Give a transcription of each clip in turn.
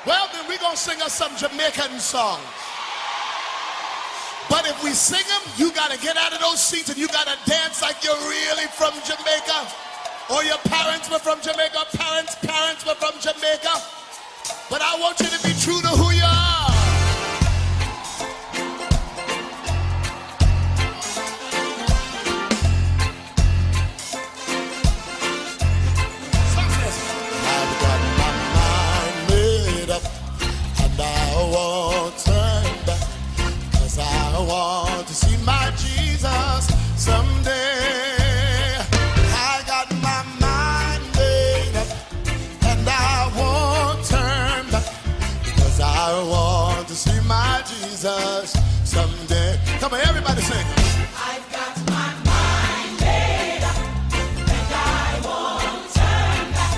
Well, then we're going to sing us some Jamaican songs. But if we sing them, you got to get out of those seats and you got to dance like you're really from Jamaica. Or your parents were from Jamaica, parents were from Jamaica. But I want you to be true to who you are. I've got my mind made up and I won't turn back, 'cause I want to see my Jesus someday. I got my mind made up and I won't turn back, because I want to see my Jesus someday. Come on, everybody sing. I've got my mind made up and I won't turn back,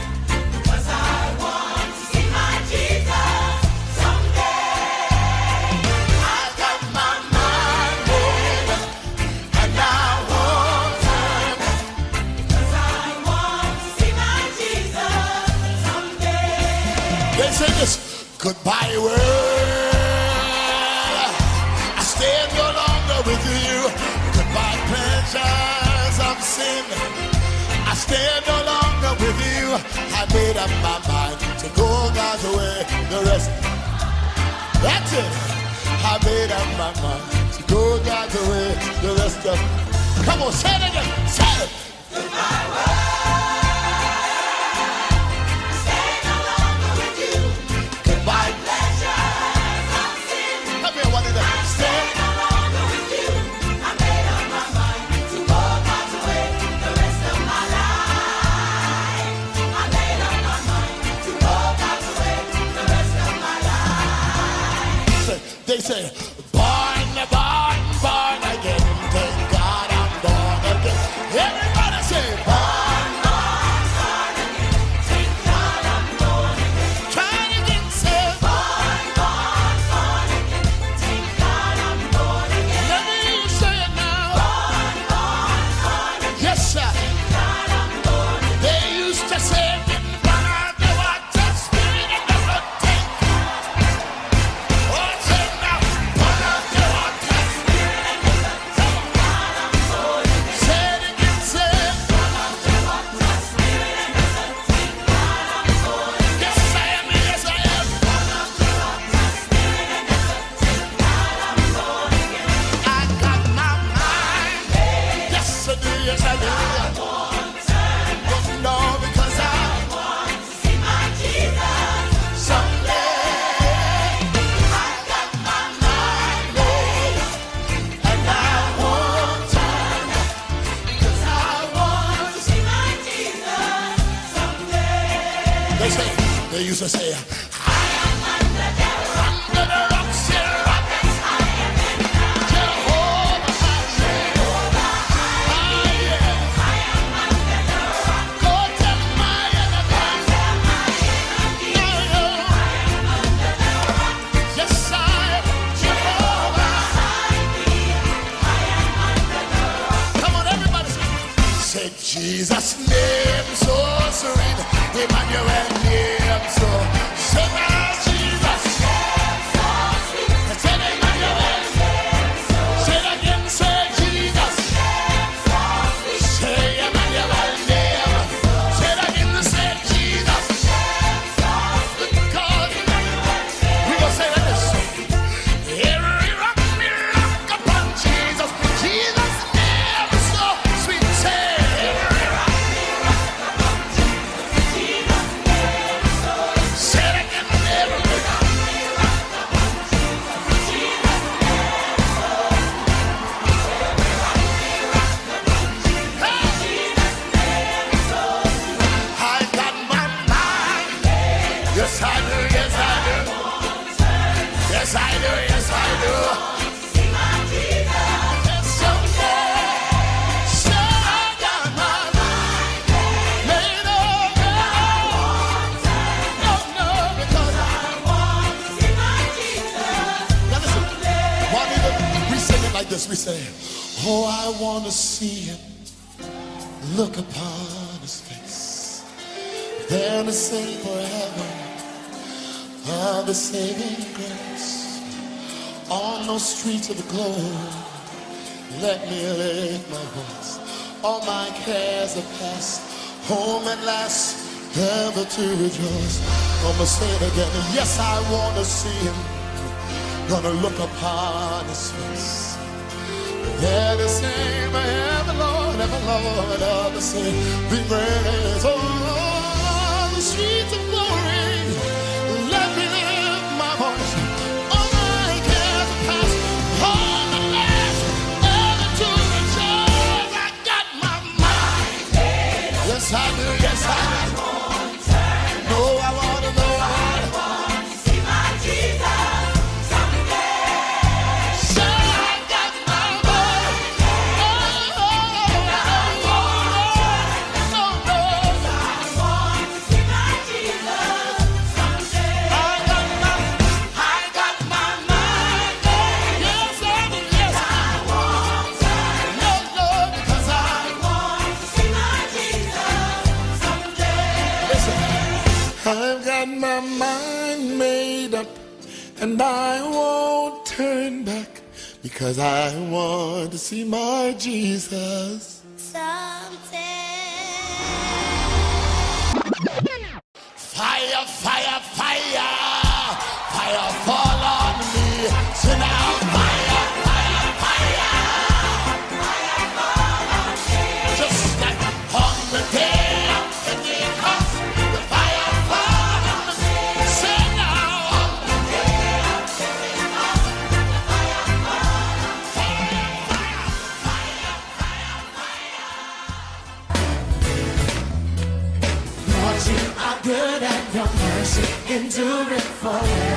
because I want to see my Jesus someday. I've got my mind made up and I won't turn back. Because I want to see my Jesus someday. They say this: goodbye world, I stay no longer with you. Goodbye pleasures of sin, I stay no longer with you. I made up my mind to go God's way the rest. That's it. I made up my mind to go God's way the rest of. Come on, say it again. Say it. Goodbye world, I stay no longer with you. Goodbye. Pleasures of sin, Come here, one of them. stay no longer with you. I made up my mind to go God's way the rest of my life. I made up my mind to go God's way the rest of my life. They say, born, born, born again. Thank God I'm born again. Everybody say, born, Born again, thank God I'm born again. trying again, say, Born again, thank God I'm born again. let me hear you say it now. Born again, Yes, sir. God I'm born again. They used to say, didn't burn out the water, spirit and the blood tank. Oh, say now, burn out the water, spirit and the blood tank. Say it again, say, yes, I am, yes, I am. I got my mind. Yes, I do, yes, I do. No, because I Want to see my Jesus someday I got my mind made up, and I won't turn back, 'cause I want. to see my Jesus someday. They used to say, under the rocks here, Jehovah, go tell my enemies, yes, I am Jehovah. Come on, everybody say, Jesus' name so serene, Emmanuel name so. Say now, Jesus. Say Emmanuel. Say it again, say Jesus. Say Emmanuel name. Say it again, say Jesus. Because we gonna say like this. Every rock me rock upon Jesus. Jesus' name is so sweet. Say every rock me rock upon Jesus. Say it again, every rock me rock upon Jesus. I got my mind. Yes, I do, yes, I do. Yes, I do, yes, I do. See my Jesus And someday, say I got my mind made up. No, no, because I want to see my Jesus now listen. One even we sing it like this. We say, oh, I want to see him, look upon his face, then to sing forever. of the saving grace on those streets of the globe. Let me lift my voice. All my cares are past. Home at last, ever to rejoice. I'ma say it again. Yes, I wanna see him. Gonna look upon his face. Yeah, the same, ever Lord, of the same. Be praised. Oh, the streets of glory. Let me lift my voice. All my cares are past. Home at last, ever to rejoice. I got my mind. Yes, I do. Yes, I do. No, I wanna know. I've got my mind made up, and I won't turn back, because I want to see my Jesus Someday. Fire, fire, fire, fire fall on me. So now fire, fire, fire, fire fall on me. Just like on the day of Pentecost, the fire fall on me. Say now on the day of Pentecost, the fire fall on me. Fire, fire, fire, fire, fire. Lord, you are good and your mercy endureth forever.